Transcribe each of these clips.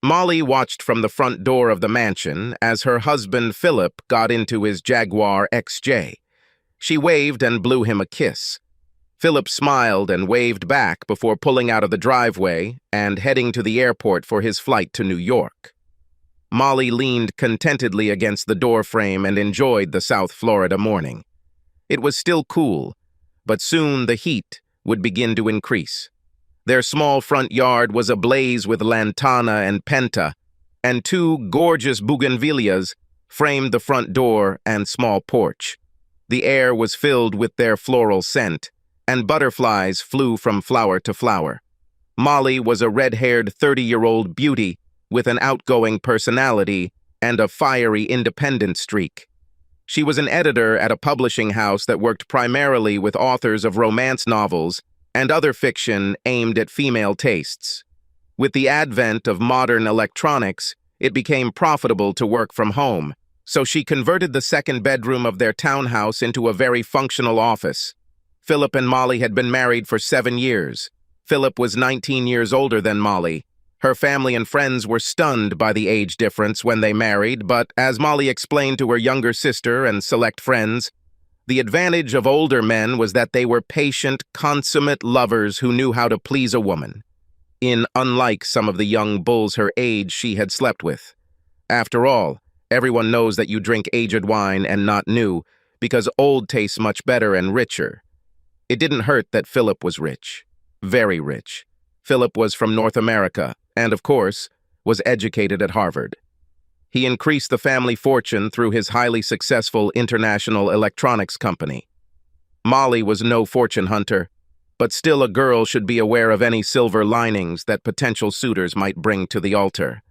Molly watched from the front door of the mansion as her husband Philip got into his Jaguar XJ. She waved and blew him a kiss. Philip smiled and waved back before pulling out of the driveway and heading to the airport for his flight to New York. Molly leaned contentedly against the doorframe and enjoyed the South Florida morning. It was still cool, but soon the heat would begin to increase. Their small front yard was ablaze with lantana and penta, and two gorgeous bougainvilleas framed the front door and small porch. The air was filled with their floral scent, and butterflies flew from flower to flower. Molly was a red-haired 30-year-old beauty with an outgoing personality and a fiery independent streak. She was an editor at a publishing house that worked primarily with authors of romance novels and other fiction aimed at female tastes. With the advent of modern electronics, it became profitable to work from home, so she converted the second bedroom of their townhouse into a very functional office. Philip and Molly had been married for 7 years. Philip was 19 years older than Molly. Her family and friends were stunned by the age difference when they married, but as Molly explained to her younger sister and select friends, the advantage of older men was that they were patient, consummate lovers who knew how to please a woman, unlike some of the young bulls her age she had slept with. After all, everyone knows that you drink aged wine and not new, because old tastes much better and richer. It didn't hurt that Philip was rich. Very rich. Philip was from North America, and of course, was educated at Harvard. He increased the family fortune through his highly successful international electronics company. Molly was no fortune hunter, but still a girl should be aware of any silver linings that potential suitors might bring to the altar.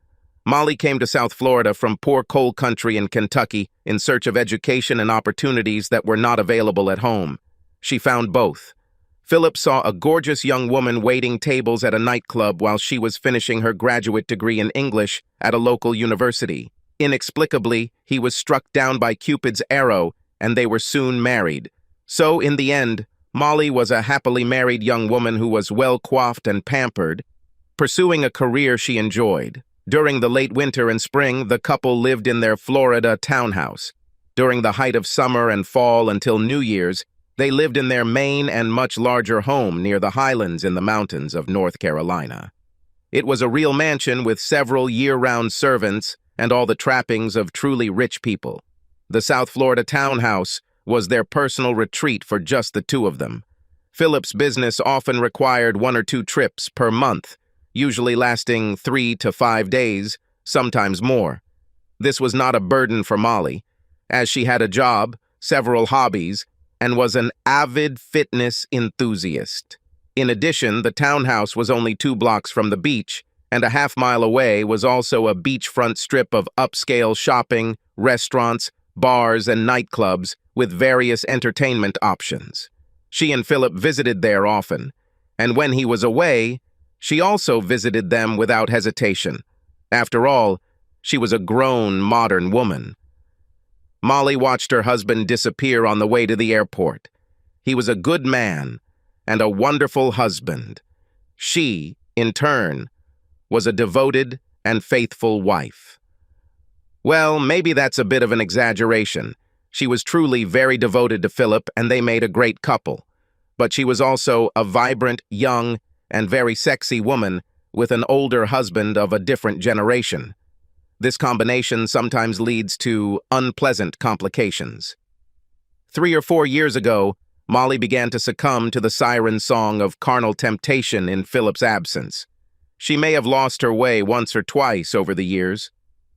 Molly came to South Florida from poor coal country in Kentucky in search of education and opportunities that were not available at home. She found both. Philip saw a gorgeous young woman waiting tables at a nightclub while she was finishing her graduate degree in English at a local university. Inexplicably, he was struck down by Cupid's arrow, and they were soon married. So, in the end, Molly was a happily married young woman who was well-coiffed and pampered, pursuing a career she enjoyed. During the late winter and spring, the couple lived in their Florida townhouse. During the height of summer and fall until New Year's, they lived in their main and much larger home near the highlands in the mountains of North Carolina. It was a real mansion with several year-round servants and all the trappings of truly rich people. The South Florida townhouse was their personal retreat for just the two of them. Philip's business often required 1 or 2 trips per month, usually lasting 3 to 5 days, sometimes more. This was not a burden for Molly, as she had a job, several hobbies, and was an avid fitness enthusiast. In addition, the townhouse was only 2 blocks from the beach, and a half-mile away was also a beachfront strip of upscale shopping, restaurants, bars, and nightclubs with various entertainment options. She and Philip visited there often, and when he was away, she also visited them without hesitation. After all, she was a grown, modern woman. Molly watched her husband disappear on the way to the airport. He was a good man and a wonderful husband. She, in turn, was a devoted and faithful wife. Well, maybe that's a bit of an exaggeration. She was truly very devoted to Philip, and they made a great couple. But she was also a vibrant, young, and very sexy woman with an older husband of a different generation. This combination sometimes leads to unpleasant complications. 3 or 4 years ago, Molly began to succumb to the siren song of carnal temptation in Philip's absence. She may have lost her way once or twice over the years.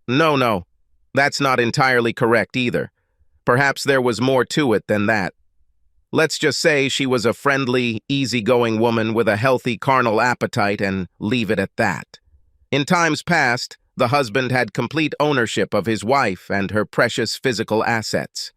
No, that's not entirely correct either. Perhaps there was more to it than that. Let's just say she was a friendly, easygoing woman with a healthy carnal appetite and leave it at that. In times past, the husband had complete ownership of his wife and her precious physical assets.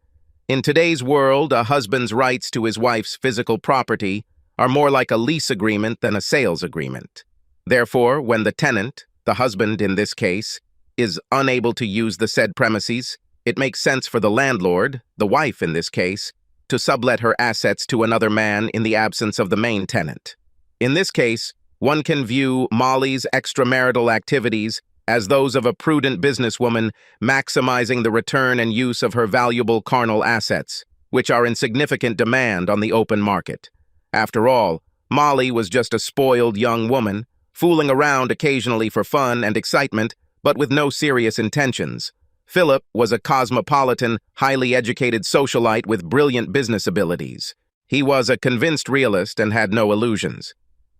In today's world, a husband's rights to his wife's physical property are more like a lease agreement than a sales agreement. Therefore, when the tenant, the husband in this case, is unable to use the said premises, it makes sense for the landlord, the wife in this case, to sublet her assets to another man in the absence of the main tenant. In this case, one can view Molly's extramarital activities as those of a prudent businesswoman maximizing the return and use of her valuable carnal assets, which are in significant demand on the open market. After all, Molly was just a spoiled young woman, fooling around occasionally for fun and excitement, but with no serious intentions. Philip was a cosmopolitan, highly educated socialite with brilliant business abilities. He was a convinced realist and had no illusions.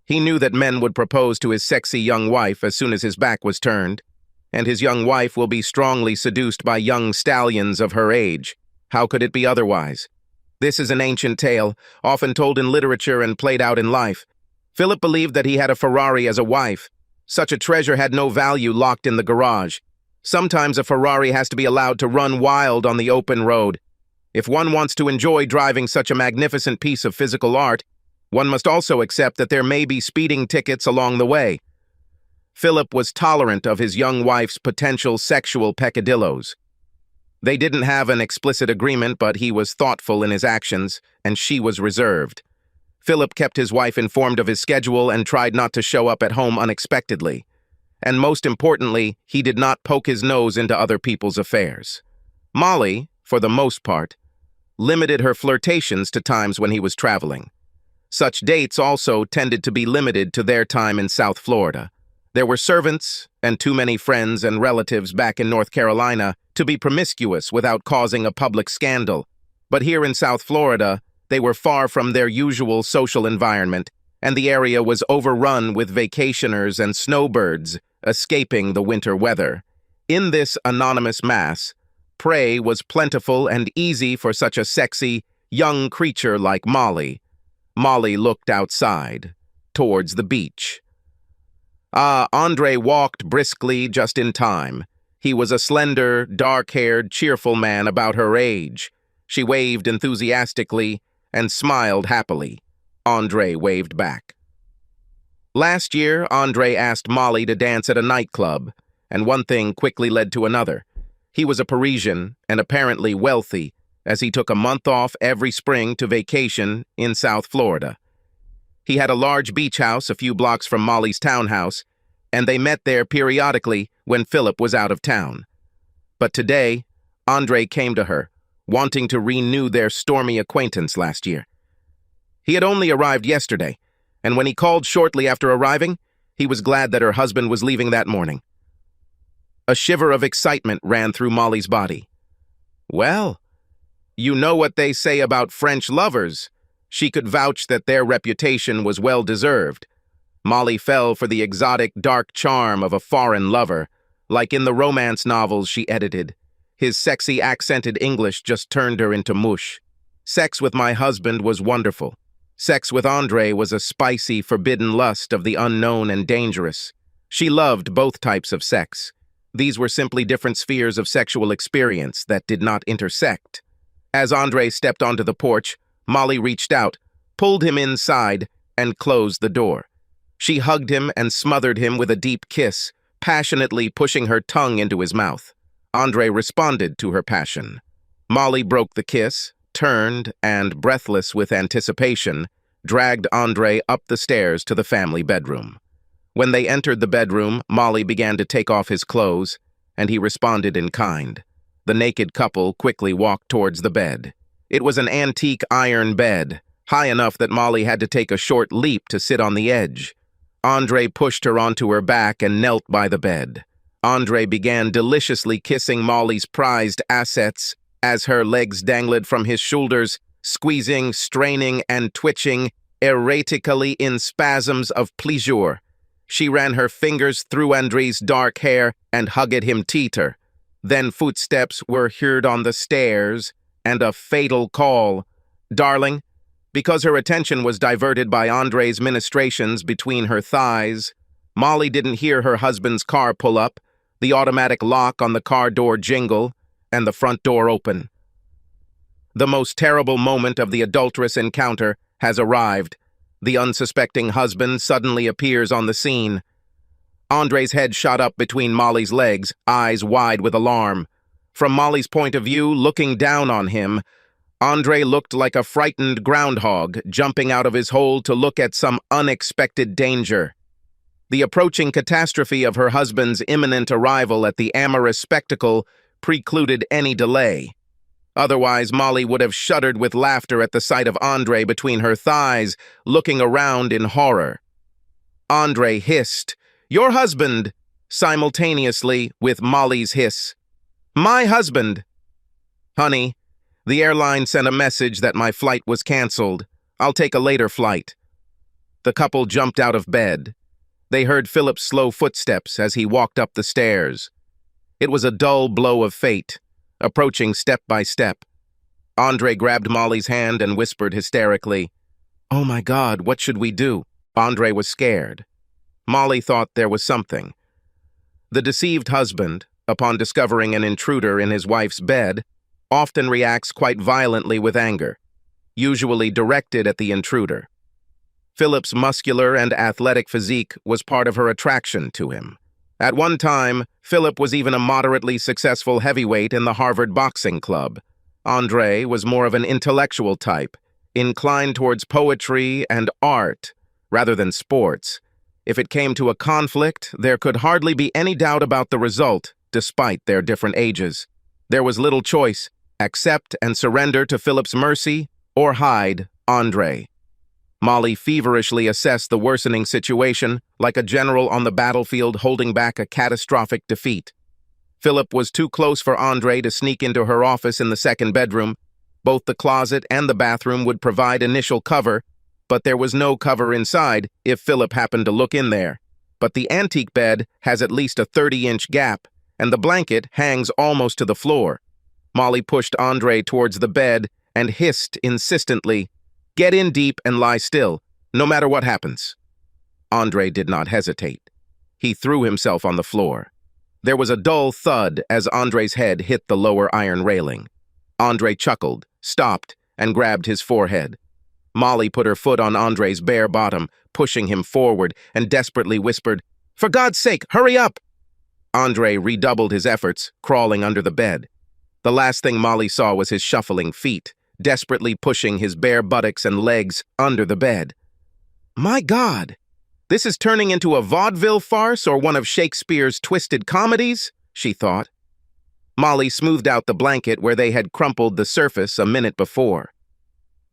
He knew that men would propose to his sexy young wife as soon as his back was turned, and his young wife will be strongly seduced by young stallions of her age. How could it be otherwise? This is an ancient tale, often told in literature and played out in life. Philip believed that he had a Ferrari as a wife. Such a treasure had no value locked in the garage. Sometimes a Ferrari has to be allowed to run wild on the open road. If one wants to enjoy driving such a magnificent piece of physical art, one must also accept that there may be speeding tickets along the way. Philip was tolerant of his young wife's potential sexual peccadillos. They didn't have an explicit agreement, but he was thoughtful in his actions, and she was reserved. Philip kept his wife informed of his schedule and tried not to show up at home unexpectedly. And most importantly, he did not poke his nose into other people's affairs. Molly, for the most part, limited her flirtations to times when he was traveling. Such dates also tended to be limited to their time in South Florida. There were servants and too many friends and relatives back in North Carolina to be promiscuous without causing a public scandal. But here in South Florida, they were far from their usual social environment, and the area was overrun with vacationers and snowbirds escaping the winter weather. In this anonymous mass, prey was plentiful and easy for such a sexy, young creature like Molly. Molly looked outside, towards the beach. Andre walked briskly just in time. He was a slender, dark-haired, cheerful man about her age. She waved enthusiastically and smiled happily. Andre waved back. Last year, Andre asked Molly to dance at a nightclub, and one thing quickly led to another. He was a Parisian and apparently wealthy, as he took a month off every spring to vacation in South Florida. He had a large beach house a few blocks from Molly's townhouse, and they met there periodically when Philip was out of town. But today, Andre came to her, wanting to renew their stormy acquaintance last year. He had only arrived yesterday, and when he called shortly after arriving, he was glad that her husband was leaving that morning. A shiver of excitement ran through Molly's body. Well, you know what they say about French lovers. She could vouch that their reputation was well-deserved. Molly fell for the exotic, dark charm of a foreign lover, like in the romance novels she edited. His sexy, accented English just turned her into mush. Sex with my husband was wonderful. Sex with Andre was a spicy, forbidden lust of the unknown and dangerous. She loved both types of sex. These were simply different spheres of sexual experience that did not intersect. As Andre stepped onto the porch, Molly reached out, pulled him inside, and closed the door. She hugged him and smothered him with a deep kiss, passionately pushing her tongue into his mouth. Andre responded to her passion. Molly broke the kiss, turned, and, breathless with anticipation, dragged Andre up the stairs to the family bedroom. When they entered the bedroom, Molly began to take off his clothes, and he responded in kind. The naked couple quickly walked towards the bed. It was an antique iron bed, high enough that Molly had to take a short leap to sit on the edge. Andre pushed her onto her back and knelt by the bed. Andre began deliciously kissing Molly's prized assets as her legs dangled from his shoulders, squeezing, straining, and twitching erratically in spasms of pleasure. She ran her fingers through Andre's dark hair and hugged him tighter. Then footsteps were heard on the stairs, and a fatal call. "Darling," because her attention was diverted by Andre's ministrations between her thighs. Molly didn't hear her husband's car pull up, the automatic lock on the car door jingle, and the front door open. The most terrible moment of the adulterous encounter has arrived. The unsuspecting husband suddenly appears on the scene. Andre's head shot up between Molly's legs, eyes wide with alarm. From Molly's point of view, looking down on him, Andre looked like a frightened groundhog jumping out of his hole to look at some unexpected danger. The approaching catastrophe of her husband's imminent arrival at the amorous spectacle precluded any delay. Otherwise, Molly would have shuddered with laughter at the sight of Andre between her thighs, looking around in horror. Andre hissed, "Your husband," simultaneously with Molly's hiss. "My husband." "Honey, the airline sent a message that my flight was canceled. I'll take a later flight." The couple jumped out of bed. They heard Philip's slow footsteps as he walked up the stairs. It was a dull blow of fate, approaching step by step. Andre grabbed Molly's hand and whispered hysterically, "Oh my God, what should we do?" Andre was scared. Molly thought there was something. The deceived husband, upon discovering an intruder in his wife's bed, often reacts quite violently with anger, usually directed at the intruder. Philip's muscular and athletic physique was part of her attraction to him. At one time, Philip was even a moderately successful heavyweight in the Harvard Boxing Club. Andre was more of an intellectual type, inclined towards poetry and art, rather than sports. If it came to a conflict, there could hardly be any doubt about the result, despite their different ages. There was little choice: accept and surrender to Philip's mercy, or hide Andre. Molly feverishly assessed the worsening situation, like a general on the battlefield holding back a catastrophic defeat. Philip was too close for Andre to sneak into her office in the second bedroom. Both the closet and the bathroom would provide initial cover, but there was no cover inside if Philip happened to look in there. But the antique bed has at least a 30-inch gap, and the blanket hangs almost to the floor. Molly pushed Andre towards the bed and hissed insistently, "Get in deep and lie still, no matter what happens." Andre did not hesitate. He threw himself on the floor. There was a dull thud as Andre's head hit the lower iron railing. Andre chuckled, stopped, and grabbed his forehead. Molly put her foot on Andre's bare bottom, pushing him forward, and desperately whispered, "For God's sake, hurry up!" Andre redoubled his efforts, crawling under the bed. The last thing Molly saw was his shuffling feet, desperately pushing his bare buttocks and legs under the bed. My God! This is turning into a vaudeville farce or one of Shakespeare's twisted comedies, she thought. Molly smoothed out the blanket where they had crumpled the surface a minute before.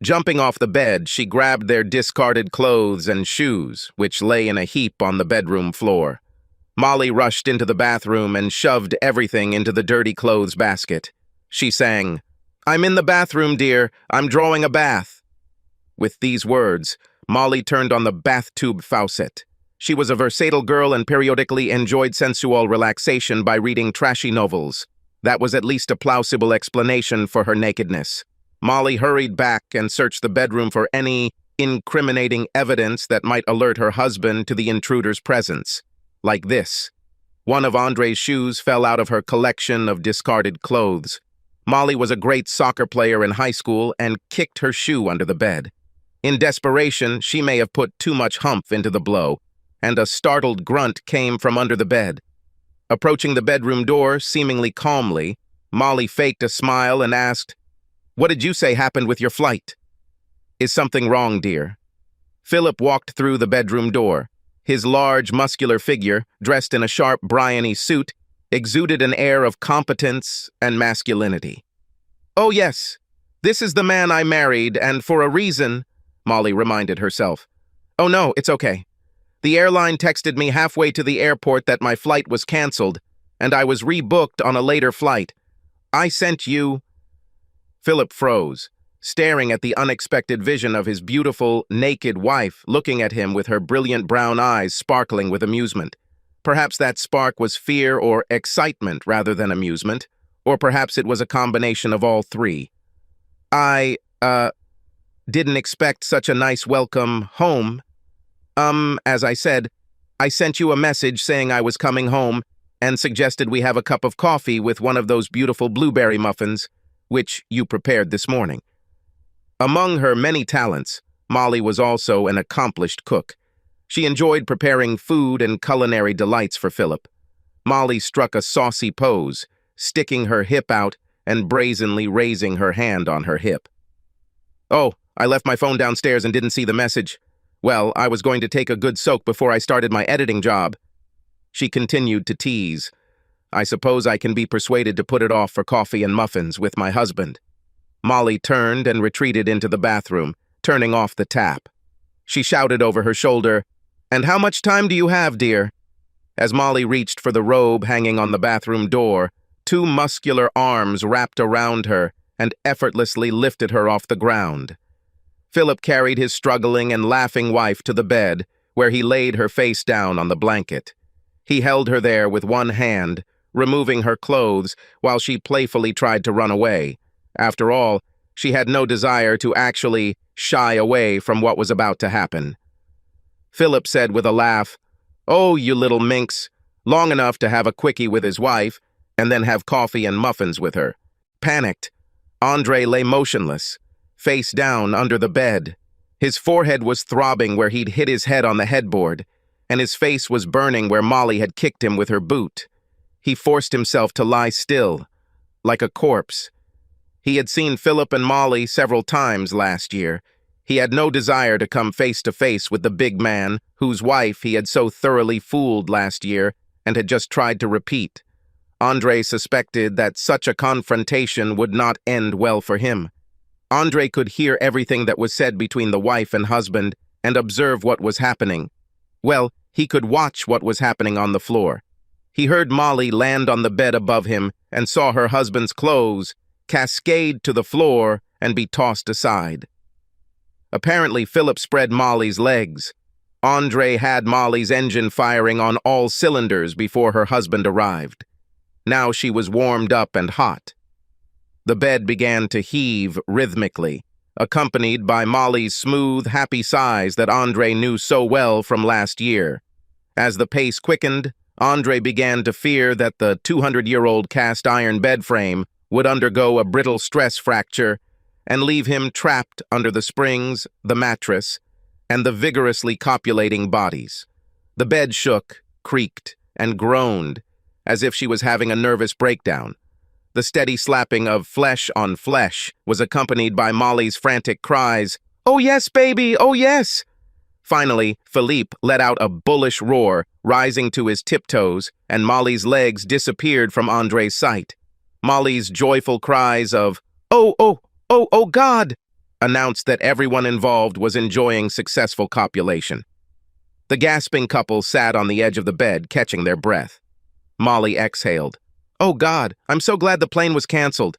Jumping off the bed, she grabbed their discarded clothes and shoes, which lay in a heap on the bedroom floor. Molly rushed into the bathroom and shoved everything into the dirty clothes basket. She sang, "I'm in the bathroom, dear. I'm drawing a bath." With these words, Molly turned on the bath tube faucet. She was a versatile girl and periodically enjoyed sensual relaxation by reading trashy novels. That was at least a plausible explanation for her nakedness. Molly hurried back and searched the bedroom for any incriminating evidence that might alert her husband to the intruder's presence. Like this. One of Andre's shoes fell out of her collection of discarded clothes. Molly was a great soccer player in high school and kicked her shoe under the bed. In desperation, she may have put too much humph into the blow, and a startled grunt came from under the bed. Approaching the bedroom door, seemingly calmly, Molly faked a smile and asked, "What did you say happened with your flight?" "Is something wrong, dear?" Philip walked through the bedroom door. His large, muscular figure, dressed in a sharp, Bryany suit, exuded an air of competence and masculinity. "Oh, yes. This is the man I married, and for a reason," Molly reminded herself. "Oh, no, it's okay. The airline texted me halfway to the airport that my flight was canceled, and I was rebooked on a later flight. I sent you—" Philip froze, staring at the unexpected vision of his beautiful, naked wife looking at him with her brilliant brown eyes sparkling with amusement. Perhaps that spark was fear or excitement rather than amusement, or perhaps it was a combination of all three. "I, didn't expect such a nice welcome home. As I said, I sent you a message saying I was coming home and suggested we have a cup of coffee with one of those beautiful blueberry muffins, which you prepared this morning." Among her many talents, Molly was also an accomplished cook. She enjoyed preparing food and culinary delights for Philip. Molly struck a saucy pose, sticking her hip out and brazenly raising her hand on her hip. "Oh, I left my phone downstairs and didn't see the message. Well, I was going to take a good soak before I started my editing job. She continued to tease. I suppose I can be persuaded to put it off for coffee and muffins with my husband. Molly turned and retreated into the bathroom, turning off the tap. She shouted over her shoulder, "And how much time do you have, dear?" As Molly reached for the robe hanging on the bathroom door, two muscular arms wrapped around her and effortlessly lifted her off the ground. Philip carried his struggling and laughing wife to the bed, where he laid her face down on the blanket. He held her there with one hand, removing her clothes while she playfully tried to run away. After all, she had no desire to actually shy away from what was about to happen. Philip said with a laugh, "Oh, you little minx, long enough to have a quickie with his wife, and then have coffee and muffins with her." Panicked, Andre lay motionless, face down under the bed. His forehead was throbbing where he'd hit his head on the headboard, and his face was burning where Molly had kicked him with her boot. He forced himself to lie still, like a corpse. He had seen Philip and Molly several times last year. He had no desire to come face to face with the big man whose wife he had so thoroughly fooled last year and had just tried to repeat. Andre suspected that such a confrontation would not end well for him. Andre could hear everything that was said between the wife and husband and observe what was happening. Well, he could watch what was happening on the floor. He heard Molly land on the bed above him and saw her husband's clothes cascade to the floor and be tossed aside. Apparently, Philip spread Molly's legs. Andre had Molly's engine firing on all cylinders before her husband arrived. Now she was warmed up and hot. The bed began to heave rhythmically, accompanied by Molly's smooth, happy sighs that Andre knew so well from last year. As the pace quickened, Andre began to fear that the 200-year-old cast-iron bed frame would undergo a brittle stress fracture and leave him trapped under the springs, the mattress, and the vigorously copulating bodies. The bed shook, creaked, and groaned, as if she was having a nervous breakdown. The steady slapping of flesh on flesh was accompanied by Molly's frantic cries, "Oh yes, baby, oh yes!" Finally, Philippe let out a bullish roar, rising to his tiptoes, and Molly's legs disappeared from Andre's sight. Molly's joyful cries of, "Oh, oh, oh, oh God!" announced that everyone involved was enjoying successful copulation. The gasping couple sat on the edge of the bed, catching their breath. Molly exhaled. "Oh God, I'm so glad the plane was canceled."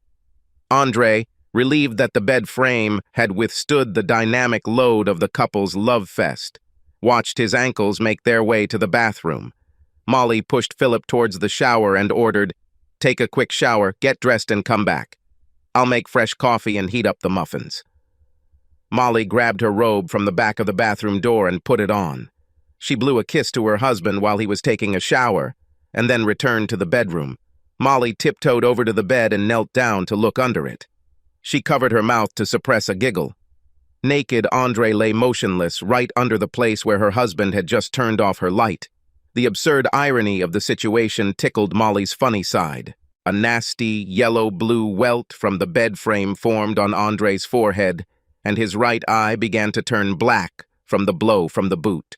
Andre, relieved that the bed frame had withstood the dynamic load of the couple's love fest, watched his ankles make their way to the bathroom. Molly pushed Philip towards the shower and ordered, "Take a quick shower, get dressed, and come back. I'll make fresh coffee and heat up the muffins." Molly grabbed her robe from the back of the bathroom door and put it on. She blew a kiss to her husband while he was taking a shower, and then returned to the bedroom. Molly tiptoed over to the bed and knelt down to look under it. She covered her mouth to suppress a giggle. Naked, Andre lay motionless right under the place where her husband had just turned off her light. The absurd irony of the situation tickled Molly's funny side. A nasty, yellow-blue welt from the bed frame formed on Andre's forehead, and his right eye began to turn black from the blow from the boot.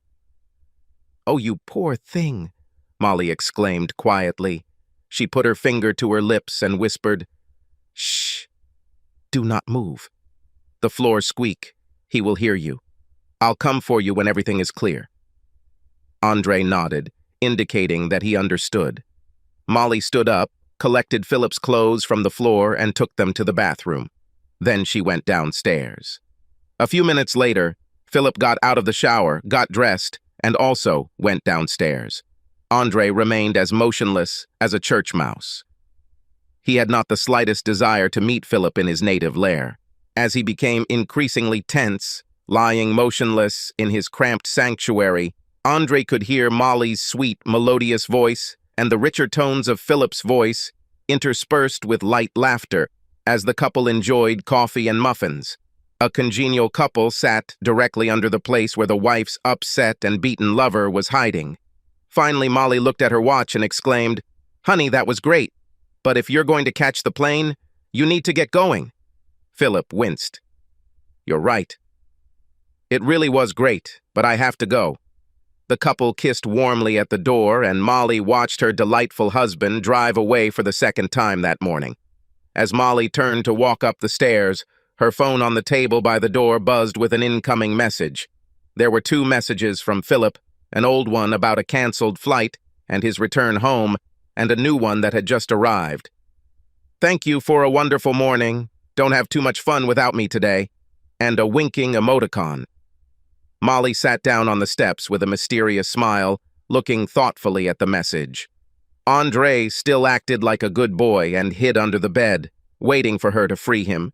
"Oh, you poor thing," Molly exclaimed quietly. She put her finger to her lips and whispered, "Shh, do not move. The floor squeak. He will hear you. I'll come for you when everything is clear." Andre nodded, indicating that he understood. Molly stood up, collected Philip's clothes from the floor, and took them to the bathroom. Then she went downstairs. A few minutes later, Philip got out of the shower, got dressed, and also went downstairs. Andre remained as motionless as a church mouse. He had not the slightest desire to meet Philip in his native lair. As he became increasingly tense, lying motionless in his cramped sanctuary, Andre could hear Molly's sweet, melodious voice and the richer tones of Philip's voice interspersed with light laughter as the couple enjoyed coffee and muffins. A congenial couple sat directly under the place where the wife's upset and beaten lover was hiding. Finally, Molly looked at her watch and exclaimed, "Honey, that was great. But if you're going to catch the plane, you need to get going." Philip winced. "You're right. It really was great, but I have to go." The couple kissed warmly at the door, and Molly watched her delightful husband drive away for the second time that morning. As Molly turned to walk up the stairs, her phone on the table by the door buzzed with an incoming message. There were 2 messages from Philip, an old one about a canceled flight and his return home, and a new one that had just arrived. "Thank you for a wonderful morning. Don't have too much fun without me today." And a winking emoticon. Molly sat down on the steps with a mysterious smile, looking thoughtfully at the message. Andre still acted like a good boy and hid under the bed, waiting for her to free him.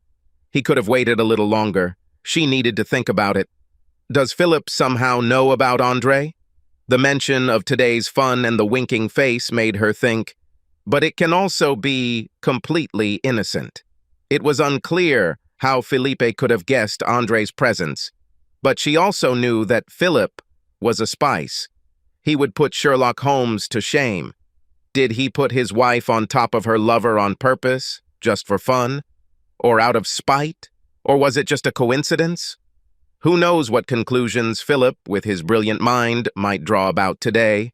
He could have waited a little longer. She needed to think about it. Does Philip somehow know about Andre? The mention of today's fun and the winking face made her think, but it can also be completely innocent. It was unclear how Felipe could have guessed Andre's presence, but she also knew that Philip was a spice. He would put Sherlock Holmes to shame. Did he put his wife on top of her lover on purpose, just for fun? Or out of spite? Or was it just a coincidence? Who knows what conclusions Philip, with his brilliant mind, might draw about today?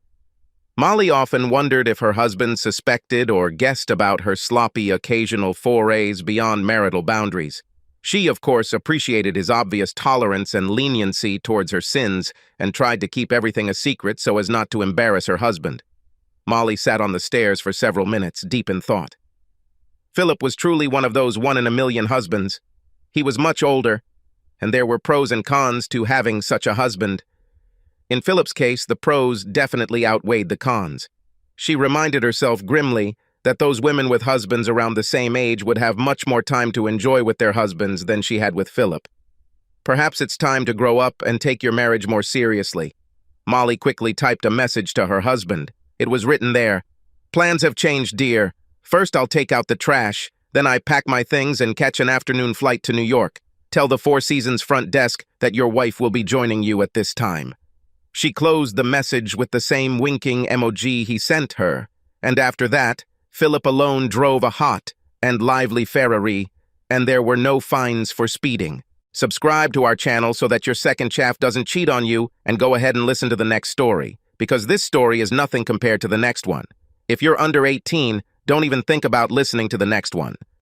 Molly often wondered if her husband suspected or guessed about her sloppy occasional forays beyond marital boundaries. She, of course, appreciated his obvious tolerance and leniency towards her sins and tried to keep everything a secret so as not to embarrass her husband. Molly sat on the stairs for several minutes, deep in thought. Philip was truly one of those one-in-a-million husbands. He was much older, and there were pros and cons to having such a husband. In Philip's case, the pros definitely outweighed the cons. She reminded herself grimly that those women with husbands around the same age would have much more time to enjoy with their husbands than she had with Philip. Perhaps it's time to grow up and take your marriage more seriously. Molly quickly typed a message to her husband. It was written there, "Plans have changed, dear. First I'll take out the trash, then I pack my things and catch an afternoon flight to New York. Tell the Four Seasons front desk that your wife will be joining you at this time." She closed the message with the same winking emoji he sent her, and after that, Philip alone drove a hot and lively Ferrari, and there were no fines for speeding. Subscribe to our channel so that your second chaff doesn't cheat on you, and go ahead and listen to the next story, because this story is nothing compared to the next one. If you're under 18, don't even think about listening to the next one.